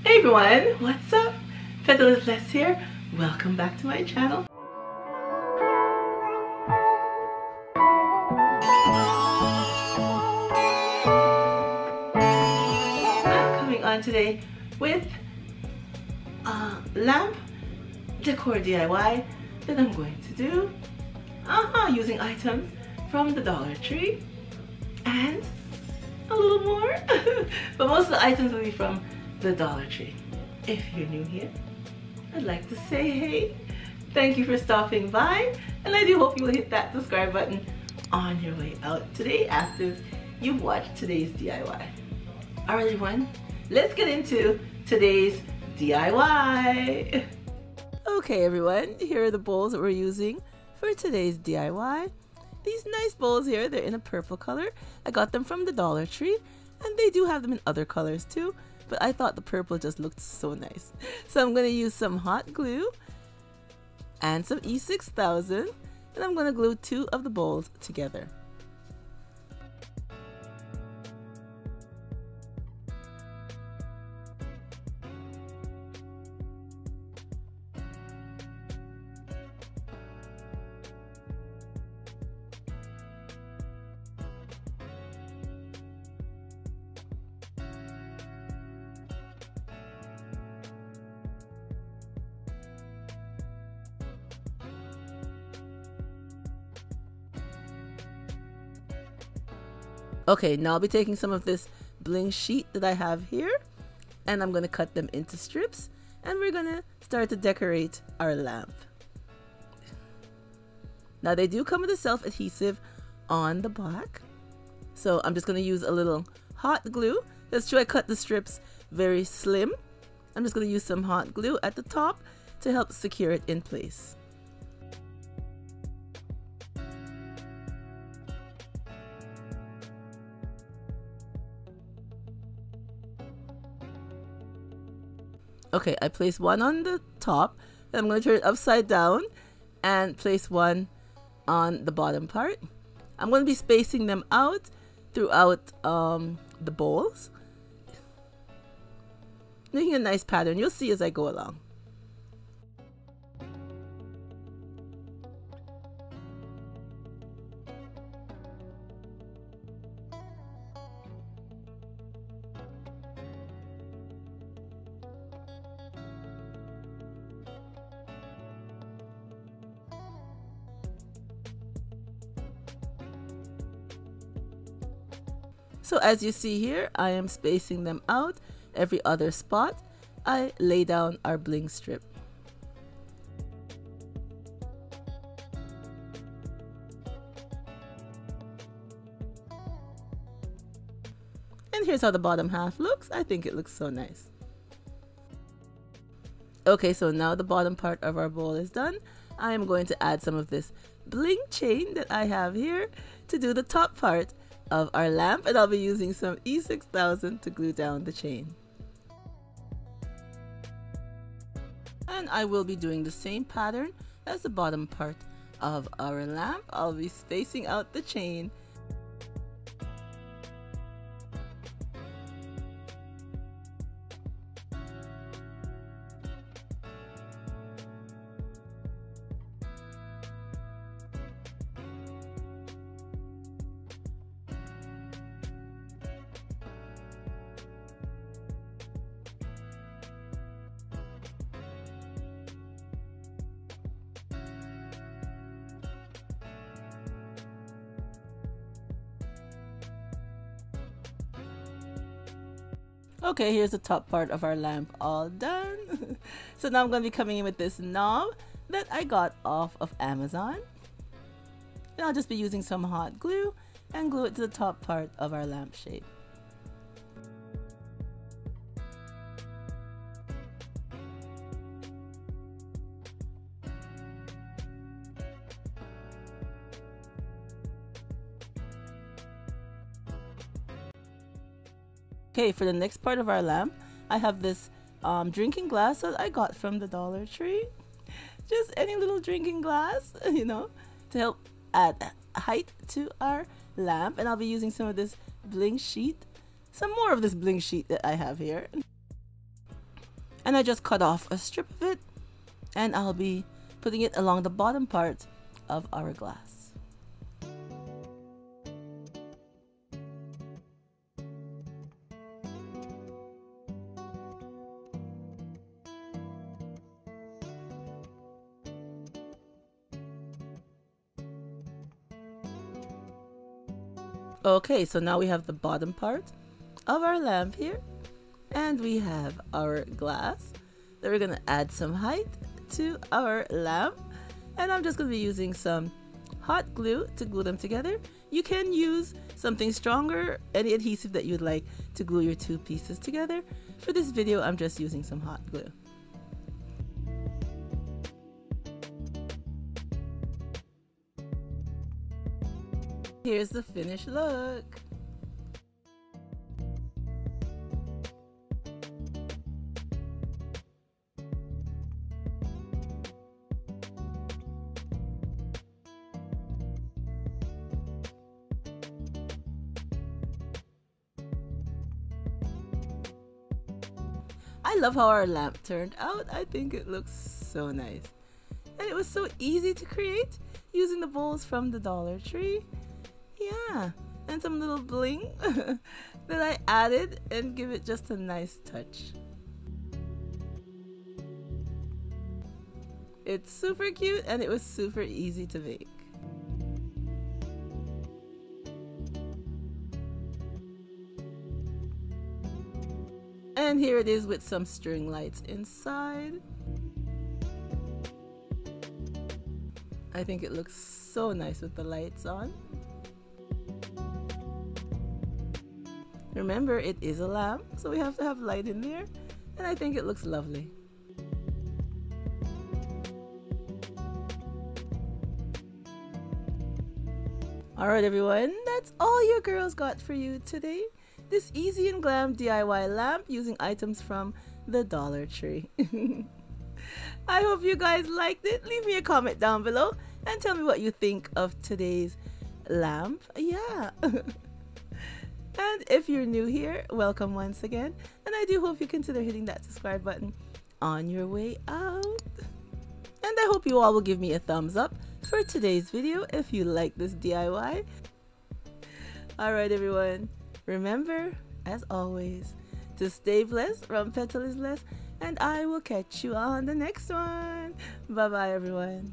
Hey everyone, what's up? Petalisbless here. Welcome back to my channel. I'm coming on today with a lamp decor DIY that I'm going to do using items from the Dollar Tree and a little more. But most of the items will be from the Dollar Tree. If you're new here, I'd like to say hey, thank you for stopping by, and I do hope you will hit that subscribe button on your way out today after you've watched today's DIY. Alright everyone, let's get into today's DIY. Okay everyone, here are the bowls that we're using for today's DIY. These nice bowls here, they're in a purple color. I got them from the Dollar Tree, and they do have them in other colors too, but I thought the purple just looked so nice. So I'm going to use some hot glue and some E6000, and I'm going to glue two of the bowls together. Okay, now I'll be taking some of this bling sheet that I have here, and I'm going to cut them into strips, and we're going to start to decorate our lamp. Now they do come with a self-adhesive on the back, so I'm just going to use a little hot glue. Let's try to cut the strips very slim. I'm just going to use some hot glue at the top to help secure it in place. Okay, I place one on the top, and I'm going to turn it upside down and place one on the bottom part. I'm going to be spacing them out throughout the bowls, making a nice pattern. You'll see as I go along. So as you see here, I am spacing them out. Every other spot, I lay down our bling strip. And here's how the bottom half looks. I think it looks so nice. Okay, so now the bottom part of our bowl is done. I am going to add some of this bling chain that I have here to do the top part of our lamp, and I'll be using some E6000 to glue down the chain. And I will be doing the same pattern as the bottom part of our lamp. I'll be spacing out the chain. Okay, here's the top part of our lamp all done. So now I'm going to be coming in with this knob that I got off of Amazon. And I'll just be using some hot glue and glue it to the top part of our lampshade. Okay, for the next part of our lamp, I have this drinking glass that I got from the Dollar Tree. Just any little drinking glass, you know, to help add height to our lamp. And I'll be using some of this bling sheet, some more of this bling sheet that I have here. and I just cut off a strip of it, and I'll be putting it along the bottom part of our glass. Okay, so now we have the bottom part of our lamp here, and we have our glass that we're gonna add some height to our lamp, and I'm just gonna be using some hot glue to glue them together. You can use something stronger, any adhesive that you'd like to glue your two pieces together. For this video, I'm just using some hot glue. Here's the finished look. I love how our lamp turned out. I think it looks so nice. And it was so easy to create using the bowls from the Dollar Tree. Yeah, and some little bling that I added and give it just a nice touch. It's super cute and it was super easy to make. And here it is with some string lights inside. I think it looks so nice with the lights on. Remember, it is a lamp, so we have to have light in there, and I think it looks lovely. Alright everyone, that's all your girls got for you today. This easy and glam DIY lamp using items from the Dollar Tree. I hope you guys liked it. Leave me a comment down below and tell me what you think of today's lamp. Yeah. And if you're new here, welcome once again. And I do hope you consider hitting that subscribe button on your way out. And I hope you all will give me a thumbs up for today's video if you like this DIY. Alright everyone, remember, as always, to stay blessed from Petalisbless, and I will catch you on the next one. Bye bye everyone.